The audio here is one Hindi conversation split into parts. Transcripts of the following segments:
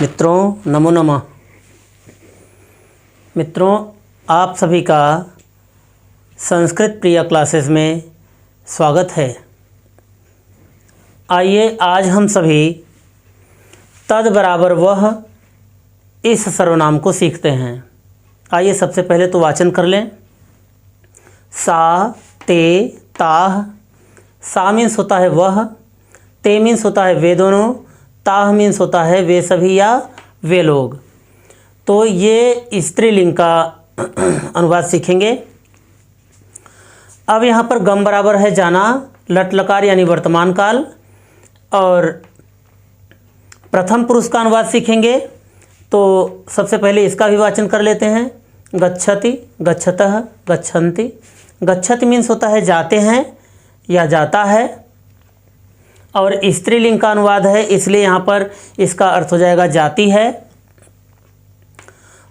मित्रों नमो नमः। मित्रों, आप सभी का संस्कृत प्रिय क्लासेस में स्वागत है। आइए आज हम सभी तद बराबर वह इस सर्वनाम को सीखते हैं। आइए सबसे पहले तो वाचन कर लें। सा, ते, ताह। सा मीन्स होता है वह, ते मीन्स होता है वे दोनों, ताह मीन्स होता है वे सभी या वे लोग। तो ये स्त्रीलिंग का अनुवाद सीखेंगे। अब यहाँ पर गम बराबर है जाना, लट लकार यानी वर्तमान काल, और प्रथम पुरुष का अनुवाद सीखेंगे। तो सबसे पहले इसका भी वाचन कर लेते हैं। गच्छति, गच्छतः, गच्छन्ति। गच्छति मीन्स होता है जाते हैं या जाता है, और स्त्रीलिंग का अनुवाद है इसलिए यहाँ पर इसका अर्थ हो जाएगा जाती है।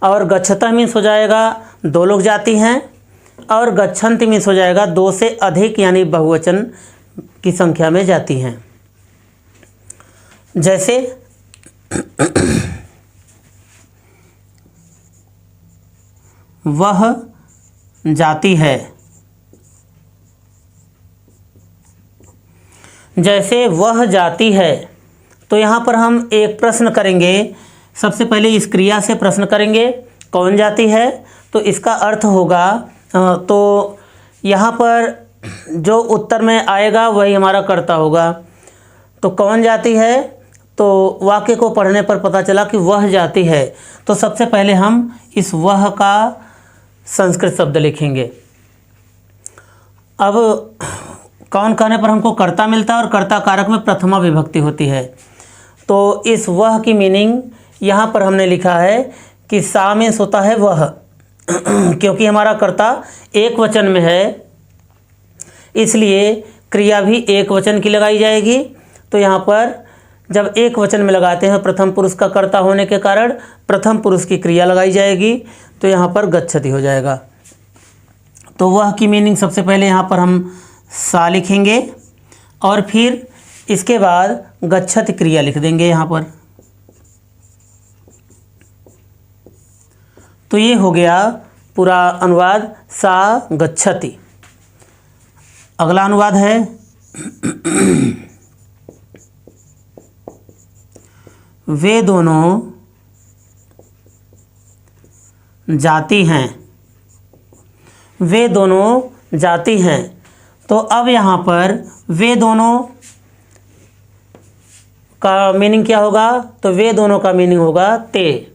और गच्छतः मीन्स हो जाएगा दो लोग जाती हैं, और गच्छन्ति मीन्स हो जाएगा दो से अधिक यानी बहुवचन की संख्या में जाती हैं। जैसे वह जाती है, जैसे वह जाती है। तो यहाँ पर हम एक प्रश्न करेंगे। सबसे पहले इस क्रिया से प्रश्न करेंगे, कौन जाती है। तो इसका अर्थ होगा, तो यहाँ पर जो उत्तर में आएगा वही हमारा कर्ता होगा। तो कौन जाती है, तो वाक्य को पढ़ने पर पता चला कि वह जाती है। तो सबसे पहले हम इस वह का संस्कृत शब्द लिखेंगे। अब कौन कहने पर हमको कर्ता मिलता है, और कर्ता कारक में प्रथमा विभक्ति होती है। तो इस वह की मीनिंग यहाँ पर हमने लिखा है कि सा मीन्स होता है वह क्योंकि हमारा कर्ता एक वचन में है इसलिए क्रिया भी एक वचन की लगाई जाएगी। तो यहाँ पर जब एक वचन में लगाते हैं प्रथम पुरुष का कर्ता होने के कारण प्रथम पुरुष की क्रिया लगाई जाएगी। तो यहाँ पर गच्छति हो जाएगा। तो वह की मीनिंग सबसे पहले यहाँ पर हम सा लिखेंगे, और फिर इसके बाद गच्छति क्रिया लिख देंगे यहाँ पर। तो ये हो गया पूरा अनुवाद, सा गच्छति। अगला अनुवाद है वे दोनों जाती हैं, वे दोनों जाती हैं। तो अब यहाँ पर वे दोनों का मीनिंग क्या होगा, तो वे दोनों का मीनिंग होगा ते।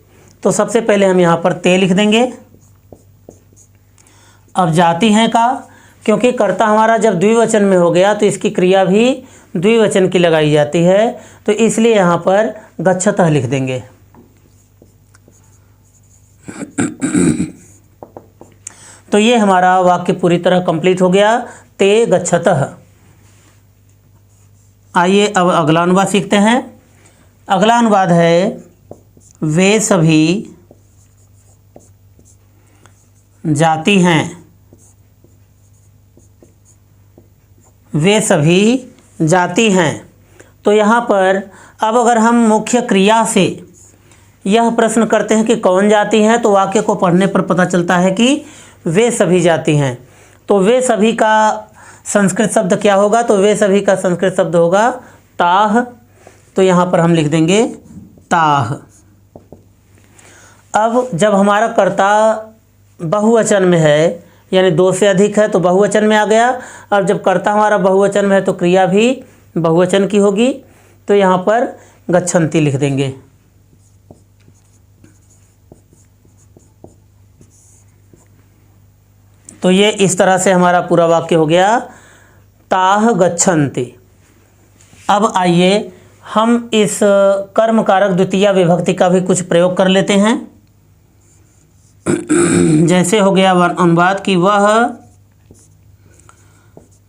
तो सबसे पहले हम यहाँ पर ते लिख देंगे। अब जाती हैं का, क्योंकि कर्ता हमारा जब द्विवचन में हो गया तो इसकी क्रिया भी द्विवचन की लगाई जाती है, तो इसलिए यहाँ पर गच्छतः लिख देंगे। तो ये हमारा वाक्य पूरी तरह कंप्लीट हो गया, ते गच्छतः। आइए अब अगला अनुवाद सीखते हैं। अगला अनुवाद है वे सभी जाती हैं, वे सभी जाती हैं। तो यहाँ पर अब अगर हम मुख्य क्रिया से यह प्रश्न करते हैं कि कौन जाती हैं, तो वाक्य को पढ़ने पर पता चलता है कि वे सभी जाती हैं। तो वे सभी का संस्कृत शब्द क्या होगा, तो वे सभी का संस्कृत शब्द होगा ताह। तो यहाँ पर हम लिख देंगे ताह। अब जब हमारा कर्ता बहुवचन में है यानी दो से अधिक है तो बहुवचन में आ गया। और जब कर्ता हमारा बहुवचन में है तो क्रिया भी बहुवचन की होगी। तो यहाँ पर गच्छन्ति लिख देंगे। तो ये इस तरह से हमारा पूरा वाक्य हो गया, ताह गच्छन्ति। अब आइए हम इस कर्म कारक द्वितीय विभक्ति का भी कुछ प्रयोग कर लेते हैं। जैसे हो गया अनुवाद कि वह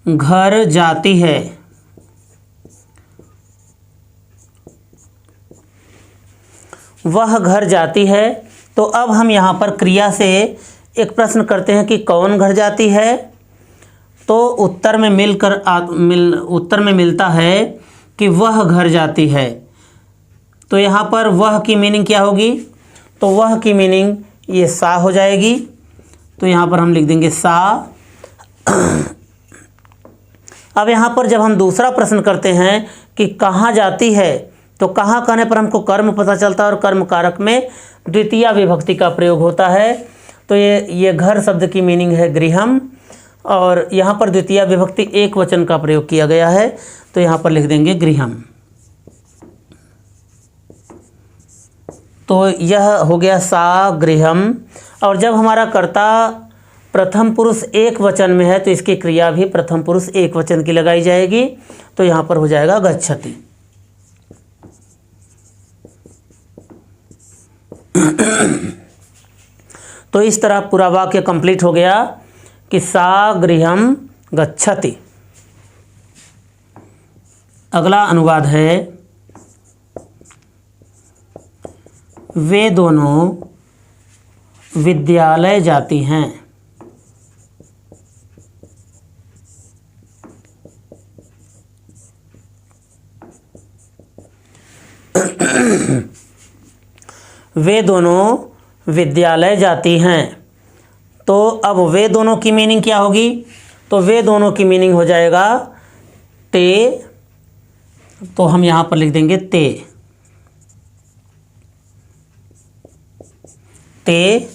घर जाती है, वह घर जाती है। तो अब हम यहाँ पर क्रिया से एक प्रश्न करते हैं कि कौन घर जाती है। तो उत्तर में उत्तर में मिलता है कि वह घर जाती है। तो यहाँ पर वह की मीनिंग क्या होगी? तो वह की मीनिंग ये सा हो जाएगी। तो यहाँ पर हम लिख देंगे सा। अब यहाँ पर जब हम दूसरा प्रश्न करते हैं कि कहाँ जाती है, तो कहाँ कहने पर हमको कर्म पता चलता है और कर्म कारक में द्वितीय विभक्ति का प्रयोग होता है। तो ये घर शब्द की मीनिंग है गृहम, और यहाँ पर द्वितीय विभक्ति एक वचन का प्रयोग किया गया है। तो यहाँ पर लिख देंगे गृहम। तो यह हो गया सा गृहम। और जब हमारा कर्ता प्रथम पुरुष एक वचन में है तो इसकी क्रिया भी प्रथम पुरुष एक वचन की लगाई जाएगी। तो यहाँ पर हो जाएगा गच्छति। तो इस तरह पूरा वाक्य कंप्लीट हो गया कि सा गृहम गच्छति। अगला अनुवाद है, वे दोनों विद्यालय जाती हैं। वे दोनों विद्यालय जाती हैं। तो अब वे दोनों की मीनिंग क्या होगी? तो वे दोनों की मीनिंग हो जाएगा ते। तो हम यहाँ पर लिख देंगे ते। ते।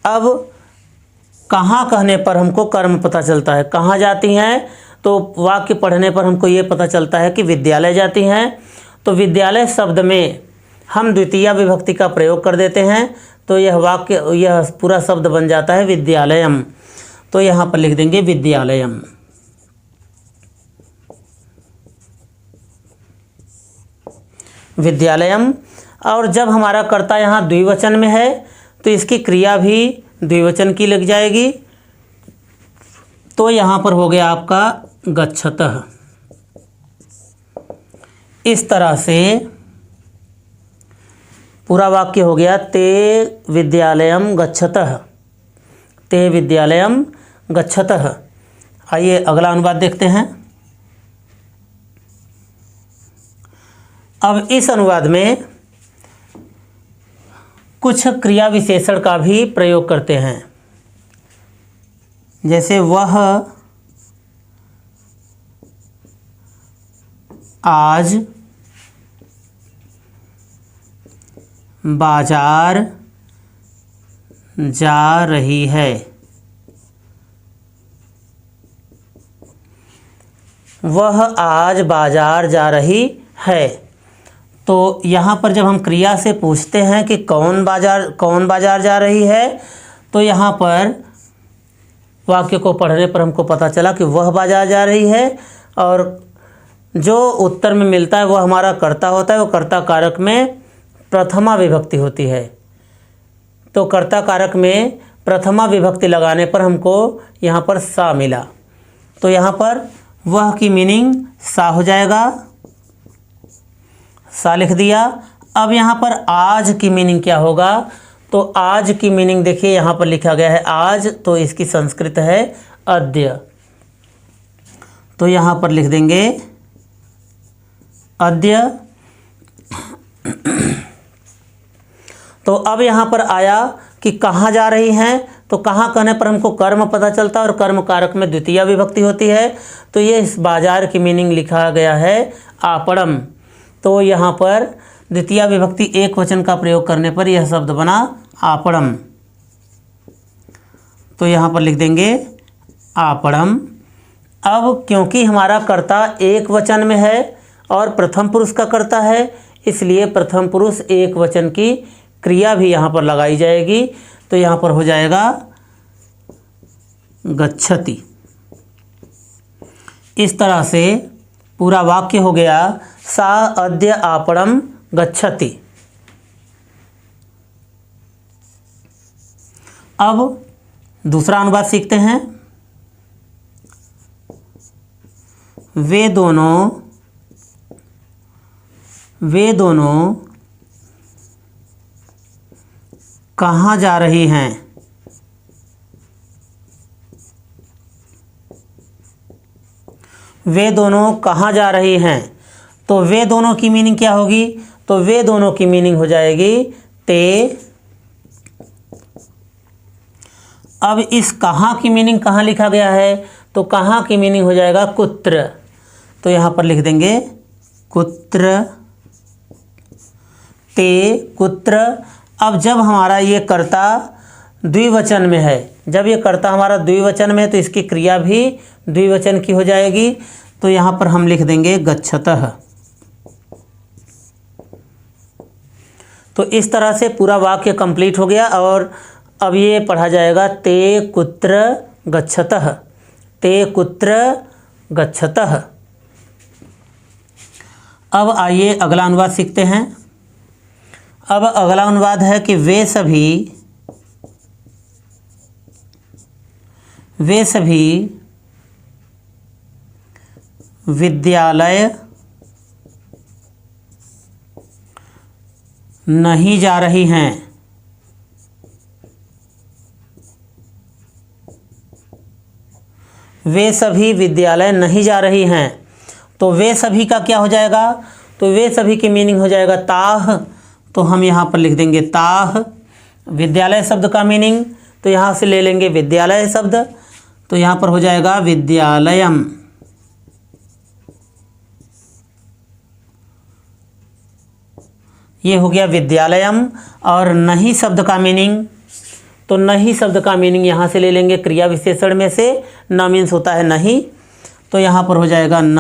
अब कहाँ कहने पर हमको कर्म पता चलता है, कहाँ जाती हैं? तो वाक्य पढ़ने पर हमको ये पता चलता है कि विद्यालय जाती हैं। तो विद्यालय शब्द में हम द्वितीय विभक्ति का प्रयोग कर देते हैं। तो यह वाक्य, यह पूरा शब्द बन जाता है विद्यालयम। तो यहाँ पर लिख देंगे विद्यालयम। विद्यालयम। और जब हमारा कर्ता यहाँ द्विवचन में है तो इसकी क्रिया भी द्विवचन की लग जाएगी। तो यहाँ पर हो गया आपका गच्छतः। इस तरह से पूरा वाक्य हो गया ते विद्यालयम गच्छतः। ते विद्यालयम गच्छतः। आइए अगला अनुवाद देखते हैं। अब इस अनुवाद में कुछ क्रिया विशेषण का भी प्रयोग करते हैं, जैसे वह आज बाजार जा रही है। वह आज बाजार जा रही है। तो यहाँ पर जब हम क्रिया से पूछते हैं कि कौन बाजार जा रही है, तो यहाँ पर वाक्य को पढ़ने पर हमको पता चला कि वह बाजार जा रही है, और जो उत्तर में मिलता है वह हमारा कर्ता होता है। वो कर्ता कारक में प्रथमा विभक्ति होती है। तो कर्ता कारक में प्रथमा विभक्ति लगाने पर हमको यहाँ पर सा मिला। तो यहाँ पर वह की मीनिंग सा हो जाएगा। सा लिख दिया। अब यहाँ पर आज की मीनिंग क्या होगा? तो आज की मीनिंग देखिए यहाँ पर लिखा गया है आज, तो इसकी संस्कृत है अद्य। तो यहाँ पर लिख देंगे अद्य। तो अब यहाँ पर आया कि कहाँ जा रही हैं, तो कहाँ कहने पर हमको कर्म पता चलता है और कर्म कारक में द्वितीय विभक्ति होती है। तो ये इस बाजार की मीनिंग लिखा गया है आपड़म। तो यहाँ पर द्वितीय विभक्ति एक वचन का प्रयोग करने पर यह शब्द बना आपड़म। तो यहाँ पर लिख देंगे आपड़म। अब क्योंकि हमारा कर्ता एक वचन में है और प्रथम पुरुष का कर्ता है, इसलिए प्रथम पुरुष एक वचन की क्रिया भी यहाँ पर लगाई जाएगी। तो यहाँ पर हो जाएगा गच्छति। इस तरह से पूरा वाक्य हो गया सा अद्य आपणम गच्छति। अब दूसरा अनुवाद सीखते हैं। वे दोनों कहाँ जा रही हैं? वे दोनों कहाँ जा रही हैं? तो वे दोनों की मीनिंग क्या होगी? तो वे दोनों की मीनिंग हो जाएगी ते। अब इस कहाँ की मीनिंग कहाँ लिखा गया है, तो कहाँ की मीनिंग हो जाएगा कुत्र। तो यहाँ पर लिख देंगे कुत्र, ते कुत्र। अब जब हमारा ये कर्ता द्विवचन में है, जब ये कर्ता हमारा द्विवचन में है तो इसकी क्रिया भी द्विवचन की हो जाएगी। तो यहाँ पर हम लिख देंगे गच्छतः। तो इस तरह से पूरा वाक्य कंप्लीट हो गया। और अब ये पढ़ा जाएगा ते कुत्र गच्छतः, ते कुत्र गच्छतः। अब आइए अगला अनुवाद सीखते हैं। अब अगला अनुवाद है कि वे सभी विद्यालय नहीं जा रही हैं। वे सभी विद्यालय नहीं जा रही हैं। तो वे सभी का क्या हो जाएगा, तो वे सभी की मीनिंग हो जाएगा ताह। तो हम यहाँ पर लिख देंगे ताह। विद्यालय शब्द का मीनिंग, तो यहाँ से ले लेंगे विद्यालय शब्द। तो यहाँ पर हो जाएगा विद्यालयम। ये हो गया विद्यालयम। और नहीं शब्द का मीनिंग, तो नहीं शब्द का मीनिंग यहाँ से ले लेंगे क्रिया विशेषण में से। न मीन्स होता है नहीं, तो यहाँ पर हो जाएगा न।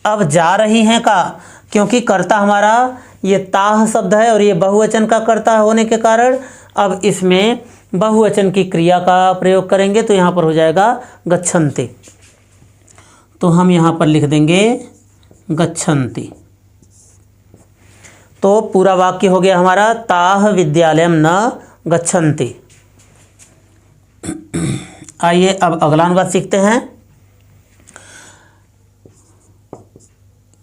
अब जा रही हैं का, क्योंकि कर्ता हमारा ये ताह शब्द है और ये बहुवचन का कर्ता होने के कारण अब इसमें बहुवचन की क्रिया का प्रयोग करेंगे। तो यहाँ पर हो जाएगा गच्छन्ति। तो हम यहाँ पर लिख देंगे गच्छन्ति। तो पूरा वाक्य हो गया हमारा ताह विद्यालयम न गच्छन्ति। आइए अब अगला अनुवाद सीखते हैं।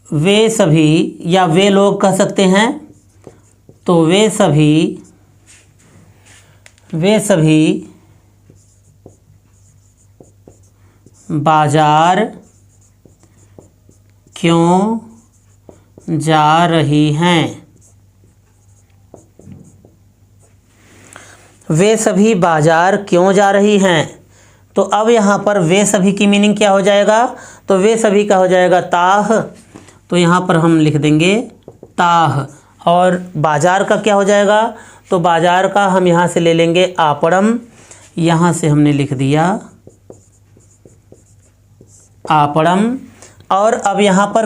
वे सभी, या वे लोग कह सकते हैं, तो वे सभी बाजार क्यों जा रही हैं। वे सभी बाजार क्यों जा रही हैं। तो अब यहाँ पर वे सभी की मीनिंग क्या हो जाएगा, तो वे सभी का हो जाएगा ताह। तो यहाँ पर हम लिख देंगे ताह। और बाजार का क्या हो जाएगा, तो बाजार का हम यहाँ से ले लेंगे आपड़म। यहाँ से हमने लिख दिया आपड़म। और अब यहाँ पर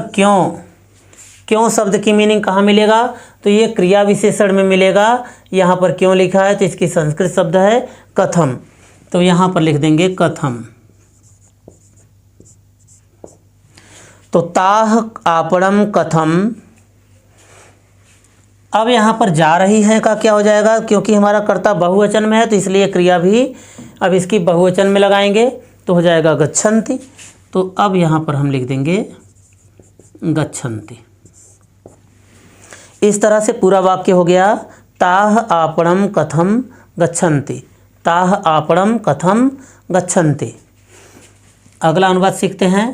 क्यों शब्द की मीनिंग कहाँ मिलेगा, तो ये क्रिया विशेषण में मिलेगा। यहाँ पर क्यों लिखा है, तो इसकी संस्कृत शब्द है कथम। तो यहाँ पर लिख देंगे कथम। तो ताह आपड़म कथम। अब यहाँ पर जा रही है का क्या हो जाएगा, क्योंकि हमारा कर्ता बहुवचन में है तो इसलिए क्रिया भी अब इसकी बहुवचन में लगाएंगे। तो हो जाएगा गच्छन्ति। तो अब यहाँ पर हम लिख देंगे गच्छन्ति। इस तरह से पूरा वाक्य हो गया ताह आपणम कथम गच्छन्ति, ताह आपणम कथम गच्छन्ति। अगला अनुवाद सीखते हैं।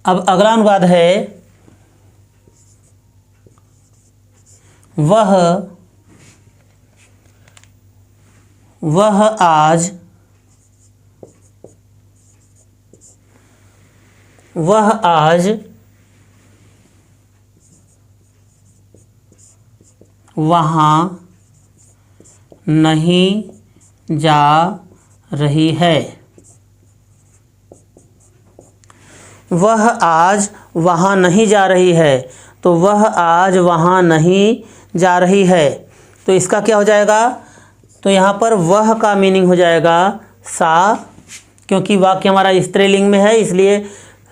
अब अगला अनुवाद है वह आज वहाँ नहीं जा रही है। वह आज वहाँ नहीं जा रही है। तो वह आज वहाँ नहीं जा रही है। तो इसका क्या हो जाएगा, तो यहाँ पर वह का मीनिंग हो जाएगा सा, क्योंकि वाक्य हमारा स्त्रीलिंग में है इसलिए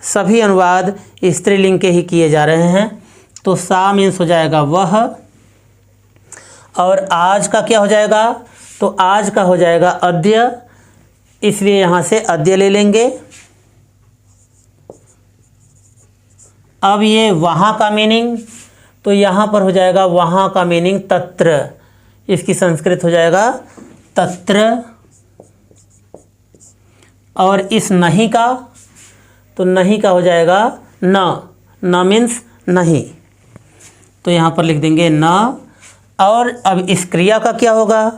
सभी अनुवाद स्त्रीलिंग के ही किए जा रहे हैं। तो सा मीन्स हो जाएगा वह। और आज का क्या हो जाएगा, तो आज का हो जाएगा अद्य, इसलिए यहाँ से अद्य ले लेंगे। अब ये वहाँ का मीनिंग, तो यहाँ पर हो जाएगा वहाँ का मीनिंग तत्र, इसकी संस्कृत हो जाएगा तत्र। और इस नहीं का, तो नहीं का हो जाएगा न मीन्स नहीं। तो यहाँ पर लिख देंगे न। और अब इस क्रिया का क्या होगा,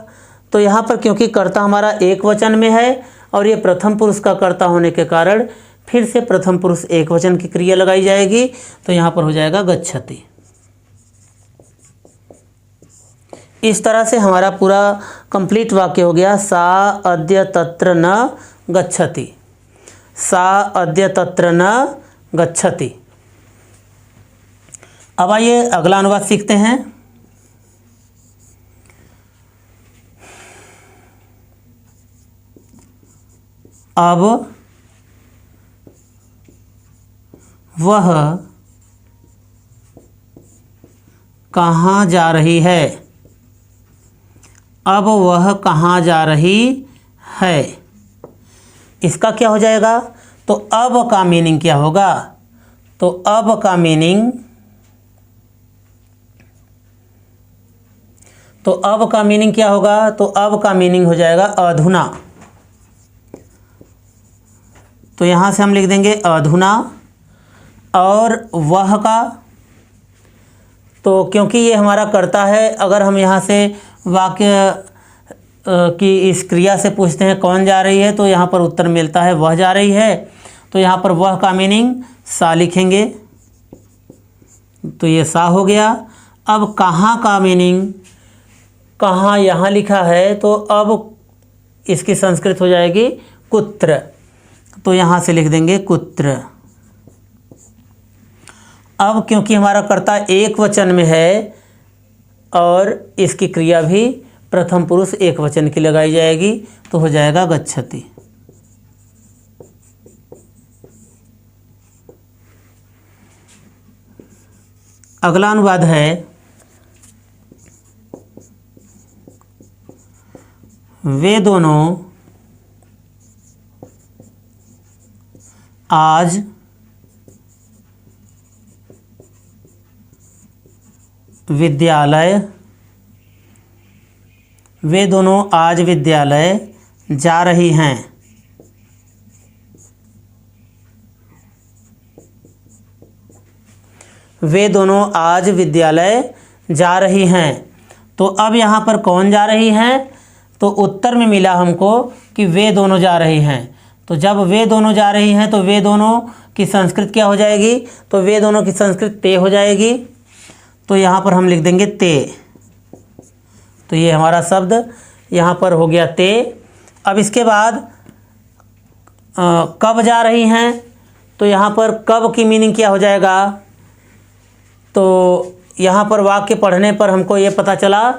तो यहाँ पर क्योंकि कर्ता हमारा एक वचन में है और ये प्रथम पुरुष का कर्ता होने के कारण फिर से प्रथम पुरुष एक वचन की क्रिया लगाई जाएगी। तो यहाँ पर हो जाएगा गच्छति। इस तरह से हमारा पूरा कंप्लीट वाक्य हो गया। सा अद्य तत्र न गच्छति। सा अद्य तत्र न गच्छति। अब आइए अगला अनुवाद सीखते हैं। अब वह कहाँ जा रही है। अब वह कहाँ जा रही है, इसका क्या हो जाएगा, तो अब का मीनिंग क्या होगा, तो अब का मीनिंग क्या होगा, तो अब का मीनिंग हो जाएगा अधुना। तो यहाँ से हम लिख देंगे अधुना। और वह का, तो क्योंकि ये हमारा कर्ता है, अगर हम यहाँ से वाक्य की इस क्रिया से पूछते हैं कौन जा रही है, तो यहाँ पर उत्तर मिलता है वह जा रही है। तो यहाँ पर वह का मीनिंग सा लिखेंगे, तो ये सा हो गया। अब कहाँ का मीनिंग, कहाँ यहाँ लिखा है, तो अब इसकी संस्कृत हो जाएगी कुत्र। तो यहाँ से लिख देंगे कुत्र। अब क्योंकि हमारा कर्ता एक वचन में है और इसकी क्रिया भी प्रथम पुरुष एक वचन की लगाई जाएगी, तो हो जाएगा गच्छति। अगला अनुवाद है वे दोनों आज विद्यालय जा रही हैं। वे दोनों आज विद्यालय जा रही हैं। तो अब यहाँ पर कौन जा रही हैं, तो उत्तर में मिला हमको कि वे दोनों जा रही हैं। तो जब वे दोनों जा रही हैं तो वे दोनों की संस्कृत क्या हो जाएगी, तो वे दोनों की संस्कृत ते हो जाएगी। तो यहाँ पर हम लिख देंगे ते। तो ये हमारा शब्द यहाँ पर हो गया ते। अब इसके बाद कब जा रही हैं, तो यहाँ पर कब की मीनिंग क्या हो जाएगा, तो यहाँ पर वाक्य पढ़ने पर हमको ये पता चला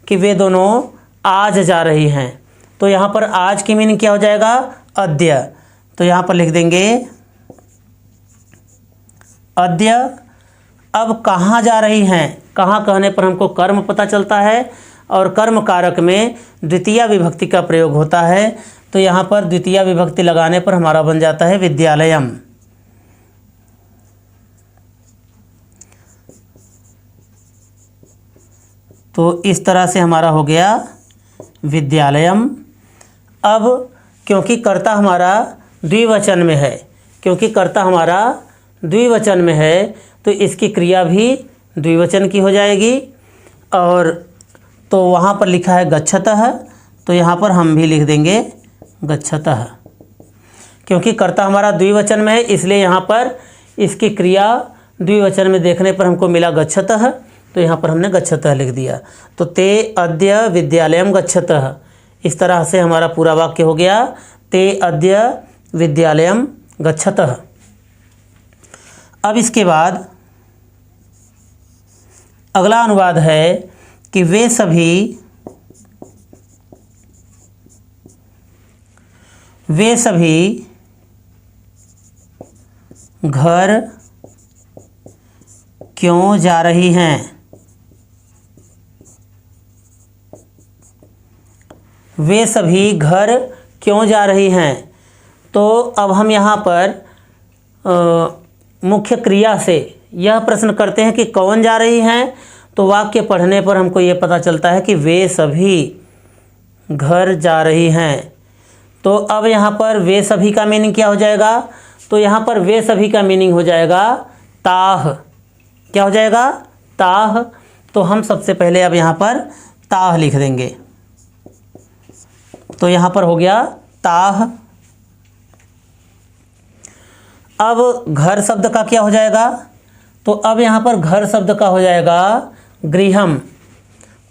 कि वे दोनों आज जा रही हैं। तो यहाँ पर आज की मीनिंग क्या हो जाएगा, अद्य। तो यहाँ पर लिख देंगे अद्य। अब कहाँ जा रही हैं, कहाँ कहने पर हमको कर्म पता चलता है और कर्म कारक में द्वितीय विभक्ति का प्रयोग होता है। तो यहाँ पर द्वितीय विभक्ति लगाने पर हमारा बन जाता है विद्यालयम। तो इस तरह से हमारा हो गया विद्यालयम। अब क्योंकि कर्ता हमारा द्विवचन में है, तो इसकी क्रिया भी द्विवचन की हो जाएगी। और तो वहाँ पर लिखा है गच्छतः, तो यहाँ पर हम भी लिख देंगे गच्छतः। क्योंकि कर्ता हमारा द्विवचन में है, इसलिए यहाँ पर इसकी क्रिया द्विवचन में देखने पर हमको मिला गच्छतः, तो यहाँ पर हमने गच्छतः लिख दिया। तो ते अद्य विद्यालयम गच्छतः। इस तरह से हमारा पूरा वाक्य हो गया, ते अद्य विद्यालयम गच्छतः। अब इसके बाद अगला अनुवाद है कि वे सभी घर क्यों जा रही हैं। वे सभी घर क्यों जा रही हैं। तो अब हम यहाँ पर मुख्य क्रिया से यह प्रश्न करते हैं कि कौन जा रही हैं। तो वाक्य पढ़ने पर हमको ये पता चलता है कि वे सभी घर जा रही हैं। तो अब यहाँ पर वे सभी का मीनिंग क्या हो जाएगा, तो यहाँ पर वे सभी का मीनिंग हो जाएगा ताह। क्या हो जाएगा, ताह। तो हम सबसे पहले अब यहाँ पर ताह लिख देंगे। तो यहाँ पर हो गया ताह। अब घर शब्द का क्या हो जाएगा, तो अब यहाँ पर घर शब्द का हो जाएगा गृहम।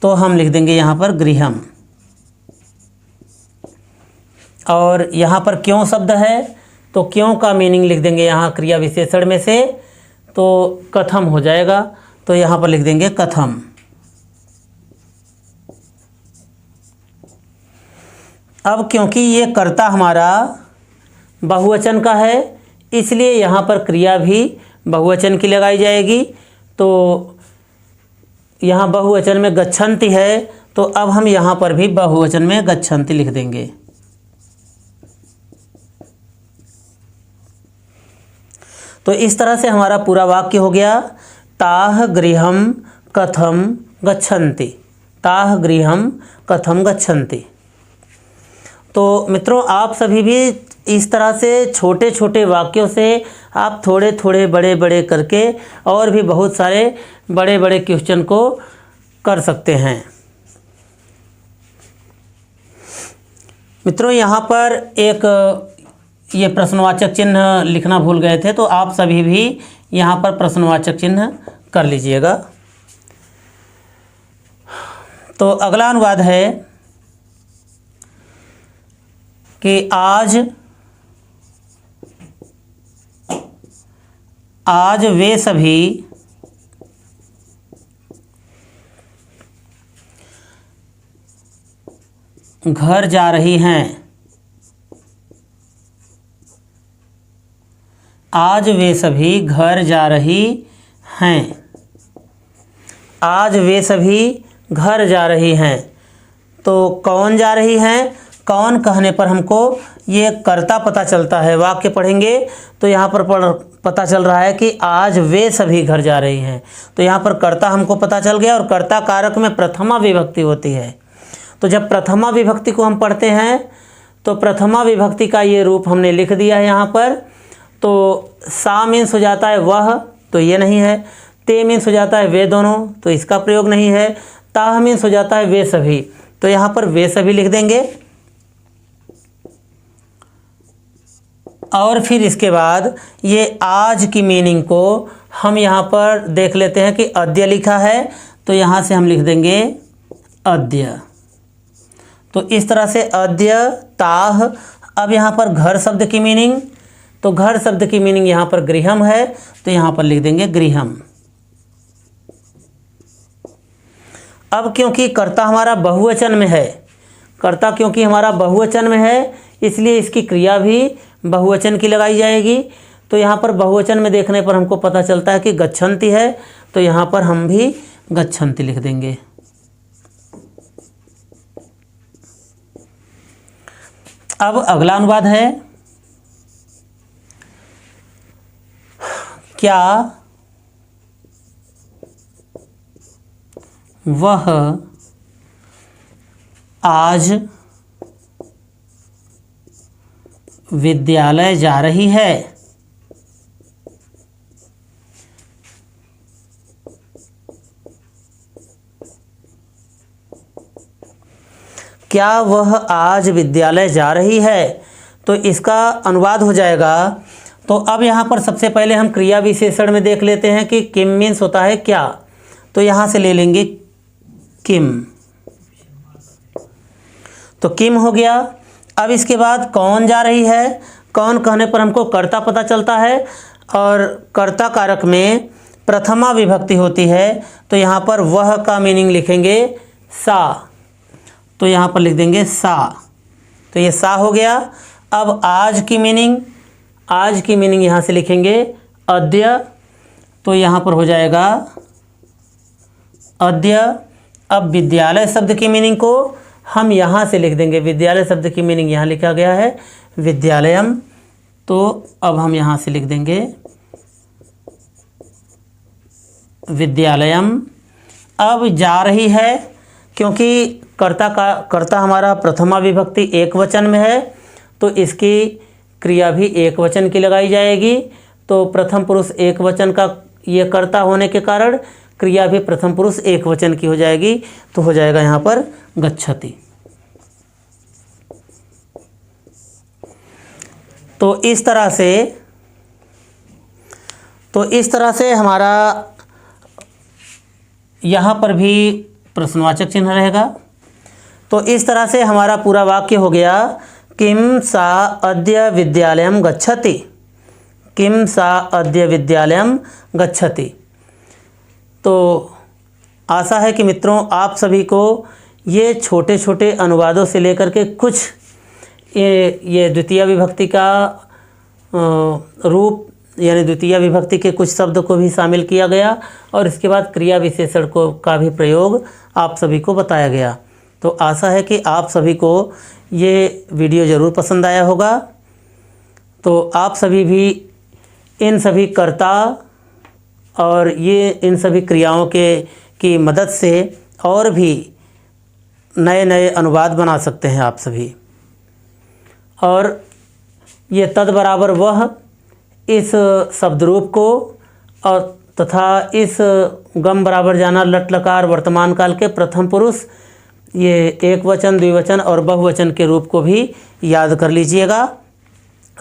तो हम लिख देंगे यहाँ पर गृहम। और यहाँ पर क्यों शब्द है, तो क्यों का मीनिंग लिख देंगे यहाँ क्रिया विशेषण में से, तो कथम हो जाएगा। तो यहाँ पर लिख देंगे कथम। अब क्योंकि ये कर्ता हमारा बहुवचन का है, इसलिए यहाँ पर क्रिया भी बहुवचन की लगाई जाएगी। तो यहाँ बहुवचन में गच्छन्ति है, तो अब हम यहाँ पर भी बहुवचन में गच्छन्ति लिख देंगे। तो इस तरह से हमारा पूरा वाक्य हो गया, ताह गृहम कथम गच्छन्ति। ताह गृहम कथम गच्छन्ति। तो मित्रों, आप सभी भी इस तरह से छोटे छोटे वाक्यों से आप थोड़े थोड़े बड़े बड़े करके और भी बहुत सारे बड़े बड़े क्वेश्चन को कर सकते हैं। मित्रों, यहाँ पर एक ये प्रश्नवाचक चिन्ह लिखना भूल गए थे, तो आप सभी भी यहाँ पर प्रश्नवाचक चिन्ह कर लीजिएगा। तो अगला अनुवाद है कि आज वे सभी घर जा रही हैं। आज वे सभी घर जा रही हैं। आज वे सभी घर जा रही हैं। तो कौन जा रही हैं, कौन कहने पर हमको ये कर्ता पता चलता है। वाक्य पढ़ेंगे तो यहाँ पर पता चल रहा है कि आज वे सभी घर जा रही हैं। तो यहाँ पर कर्ता हमको पता चल गया, और कर्ता कारक में प्रथमा विभक्ति होती है। तो जब प्रथमा विभक्ति को हम पढ़ते हैं तो प्रथमा विभक्ति का ये रूप हमने लिख दिया है यहाँ पर। तो सा मीन्स हो जाता है वह, तो ये नहीं है। ते मीन्स हो जाता है वे दोनों, तो इसका प्रयोग नहीं है। ताह मीन्स हो जाता है वे सभी, तो यहाँ पर वे सभी लिख देंगे। और फिर इसके बाद ये आज की मीनिंग को हम यहाँ पर देख लेते हैं कि अद्य लिखा है, तो यहाँ से हम लिख देंगे अद्य। तो इस तरह से अद्य ताह। अब यहाँ पर घर शब्द की मीनिंग, तो घर शब्द की मीनिंग यहाँ पर गृहम है, तो यहाँ पर लिख देंगे गृहम। अब क्योंकि कर्ता हमारा बहुवचन में है, कर्ता क्योंकि हमारा बहुवचन में है, इसलिए इसकी क्रिया भी बहुवचन की लगाई जाएगी। तो यहाँ पर बहुवचन में देखने पर हमको पता चलता है कि गच्छन्ति है, तो यहाँ पर हम भी गच्छन्ति लिख देंगे। अब अगला अनुवाद है, क्या वह आज विद्यालय जा रही है। क्या वह आज विद्यालय जा रही है, तो इसका अनुवाद हो जाएगा। तो अब यहाँ पर सबसे पहले हम क्रिया विशेषण में देख लेते हैं कि किम मीन्स होता है क्या। तो यहाँ से ले लेंगे किम, तो किम हो गया। अब इसके बाद कौन जा रही है, कौन कहने पर हमको कर्ता पता चलता है, और कर्ता कारक में प्रथमा विभक्ति होती है। तो यहाँ पर वह का मीनिंग लिखेंगे सा, तो यहाँ पर लिख देंगे सा। तो ये सा हो गया। अब आज की मीनिंग, आज की मीनिंग यहाँ से लिखेंगे अद्य, तो यहाँ पर हो जाएगा अद्य। अब विद्यालय शब्द की मीनिंग को हम यहाँ से लिख देंगे, विद्यालय शब्द की मीनिंग यहाँ लिखा गया है विद्यालयम, तो अब हम यहाँ से लिख देंगे विद्यालयम। अब जा रही है, क्योंकि कर्ता हमारा प्रथमा विभक्ति एक वचन में है, तो इसकी क्रिया भी एक वचन की लगाई जाएगी। तो प्रथम पुरुष एक वचन का ये कर्ता होने के कारण क्रिया भी प्रथम पुरुष एक वचन की हो जाएगी, तो हो जाएगा यहाँ पर गच्छति। तो इस तरह से हमारा यहाँ पर भी प्रश्नवाचक चिन्ह रहेगा। तो इस तरह से हमारा पूरा वाक्य हो गया, किम सा अद्य विद्यालयं गच्छति, किम सा अद्य विद्यालयं गच्छति। तो आशा है कि मित्रों आप सभी को ये छोटे छोटे अनुवादों से लेकर के कुछ ये द्वितीय विभक्ति का रूप यानी द्वितीय विभक्ति के कुछ शब्द को भी शामिल किया गया और इसके बाद क्रिया विशेषण को का भी प्रयोग आप सभी को बताया गया। तो आशा है कि आप सभी को ये वीडियो ज़रूर पसंद आया होगा। तो आप सभी भी इन सभी कर्ता और इन सभी क्रियाओं की मदद से और भी नए नए अनुवाद बना सकते हैं आप सभी। और ये तद बराबर वह इस शब्द रूप को और तथा इस गम बराबर जाना लट लकार वर्तमान काल के प्रथम पुरुष ये एक वचन द्विवचन और बहुवचन के रूप को भी याद कर लीजिएगा,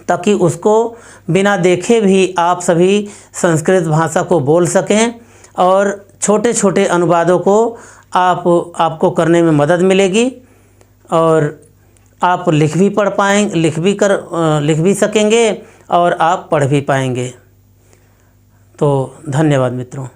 ताकि उसको बिना देखे भी आप सभी संस्कृत भाषा को बोल सकें और छोटे छोटे अनुवादों को आपको करने में मदद मिलेगी और आप लिख भी सकेंगे और आप पढ़ भी पाएंगे। तो धन्यवाद मित्रों।